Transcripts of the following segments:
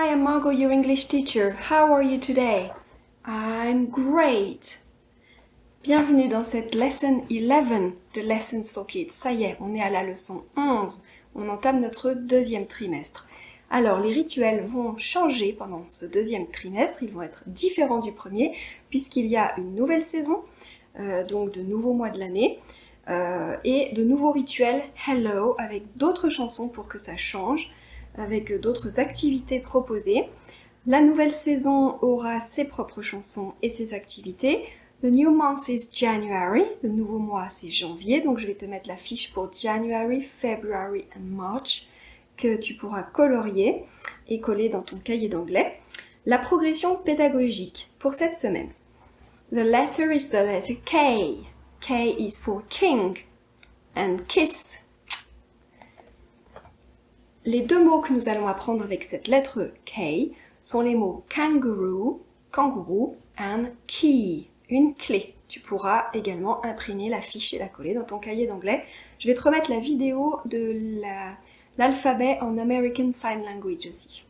Hi, I'm Margot, your English teacher. How are you today? I'm great. Bienvenue dans cette lesson 11 de Lessons for Kids. Ça y est, on est à la leçon 11. On entame notre deuxième trimestre. Alors, les rituels vont changer pendant ce deuxième trimestre. Ils vont être différents du premier, puisqu'il y a une nouvelle saison, donc de nouveaux mois de l'année, et de nouveaux rituels Hello, avec d'autres chansons pour que ça change, avec d'autres activités proposées. La nouvelle saison aura ses propres chansons et ses activités. The new month is January. Le nouveau mois, c'est janvier. Donc, je vais te mettre la fiche pour January, February and March que tu pourras colorier et coller dans ton cahier d'anglais. La progression pédagogique pour cette semaine. The letter is the letter K. K is for king and kiss. Les deux mots que nous allons apprendre avec cette lettre K sont les mots kangaroo, kangourou, and key, une clé. Tu pourras également imprimer la fiche et la coller dans ton cahier d'anglais. Je vais te remettre la vidéo de l'alphabet en American Sign Language aussi.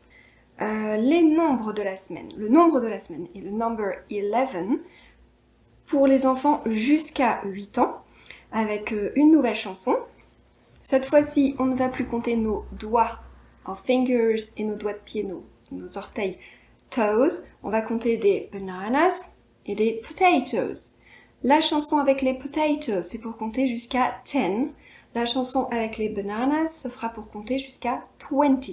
Les nombres de la semaine. Le nombre de la semaine est le number 11 pour les enfants jusqu'à 8 ans avec une nouvelle chanson. Cette fois-ci, on ne va plus compter nos doigts en fingers et nos doigts de pied, nos orteils toes. On va compter des bananas et des potatoes. La chanson avec les potatoes, c'est pour compter jusqu'à 10. La chanson avec les bananas, ce sera pour compter jusqu'à 20.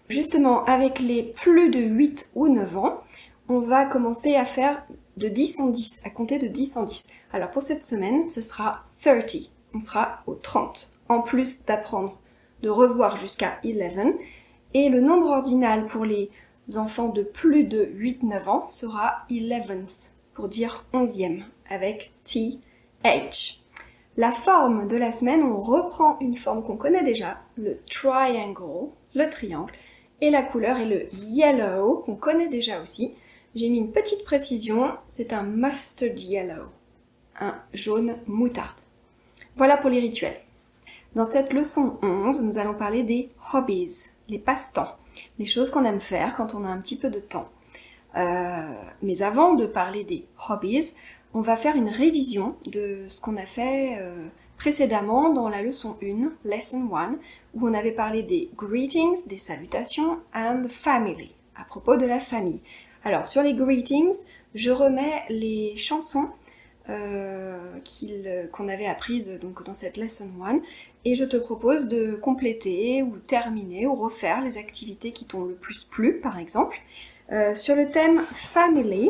Justement, avec les plus de 8 ou 9 ans, on va commencer à faire de 10 en 10, à compter de 10 en 10. Alors pour cette semaine, ce sera 30. On sera au 30. En plus d'apprendre, de revoir jusqu'à 11. Et le nombre ordinal pour les enfants de plus de 8-9 ans sera 11th, pour dire 11e, avec TH. La forme de la semaine, on reprend une forme qu'on connaît déjà, le triangle, le triangle, et la couleur est le yellow, qu'on connaît déjà aussi. J'ai mis une petite précision, c'est un mustard yellow, un jaune moutarde. Voilà pour les rituels. Dans cette leçon 11, nous allons parler des hobbies, les passe-temps, les choses qu'on aime faire quand on a un petit peu de temps. Mais avant de parler des hobbies, on va faire une révision de ce qu'on a fait précédemment dans la leçon 1, lesson 1, où on avait parlé des greetings, des salutations, and family, à propos de la famille. Alors sur les greetings, je remets les chansons qu'on avait apprises donc, dans cette lesson 1 et je te propose de compléter ou terminer ou refaire les activités qui t'ont le plus plu par exemple. Sur le thème family,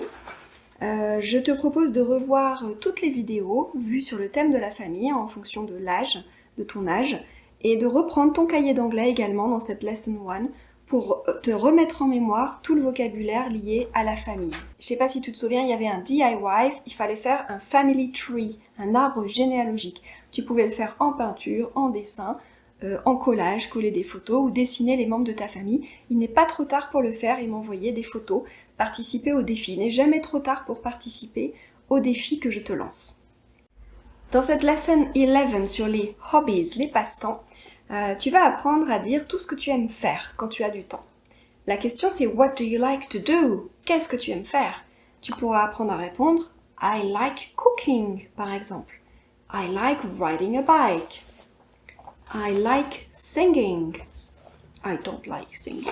je te propose de revoir toutes les vidéos vues sur le thème de la famille en fonction de l'âge, de ton âge, et de reprendre ton cahier d'anglais également dans cette lesson 1 pour te remettre en mémoire tout le vocabulaire lié à la famille. Je sais pas si tu te souviens, il y avait un DIY, il fallait faire un family tree, un arbre généalogique. Tu pouvais le faire en peinture, en dessin, en collage, coller des photos ou dessiner les membres de ta famille. Il n'est pas trop tard pour le faire et m'envoyer des photos, participer au défi. Il n'est jamais trop tard pour participer au défi que je te lance. Dans cette lesson 11 sur les hobbies, les passe-temps, tu vas apprendre à dire tout ce que tu aimes faire quand tu as du temps. La question c'est what do you like to do? Qu'est-ce que tu aimes faire? Tu pourras apprendre à répondre I like cooking par exemple. I like riding a bike. I like singing. I don't like singing.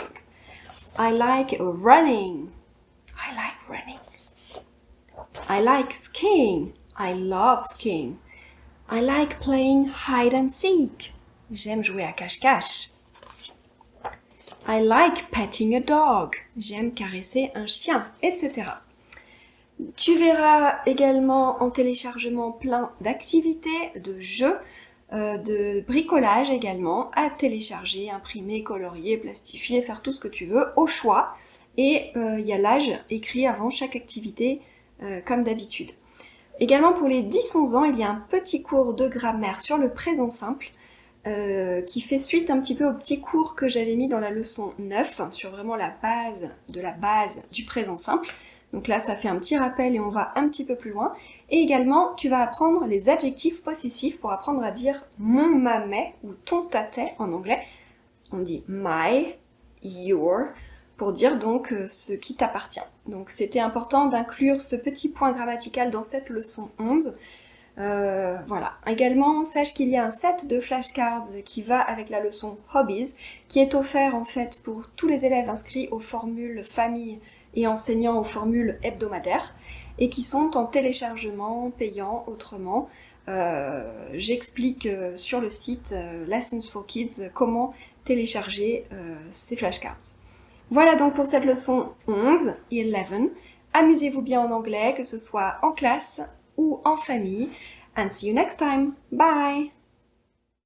I like running. I like running. I like skiing. I love skiing. I like playing hide and seek. J'aime jouer à cache-cache. I like petting a dog. J'aime caresser un chien, etc. Tu verras également en téléchargement plein d'activités, de jeux, de bricolage également, à télécharger, imprimer, colorier, plastifier, faire tout ce que tu veux, au choix. Et il y a l'âge écrit avant chaque activité, comme d'habitude. Également pour les 10-11 ans, il y a un petit cours de grammaire sur le présent simple, qui fait suite un petit peu au petit cours que j'avais mis dans la leçon 9 sur vraiment la base de la base du présent simple. Donc là, ça fait un petit rappel et on va un petit peu plus loin. Et également, tu vas apprendre les adjectifs possessifs pour apprendre à dire mon, ma, mes ou ton, ta, tes en anglais. On dit my, your, pour dire donc ce qui t'appartient. Donc c'était important d'inclure ce petit point grammatical dans cette leçon 11. Voilà. Également, sache qu'il y a un set de flashcards qui va avec la leçon Hobbies, qui est offert en fait pour tous les élèves inscrits aux formules famille et enseignants aux formules hebdomadaires, et qui sont en téléchargement payant autrement. J'explique sur le site Lessons for Kids comment télécharger ces flashcards. Voilà donc pour cette leçon 11 et 11. Amusez-vous bien en anglais, que ce soit en classe ou en famille. And see you next time. Bye!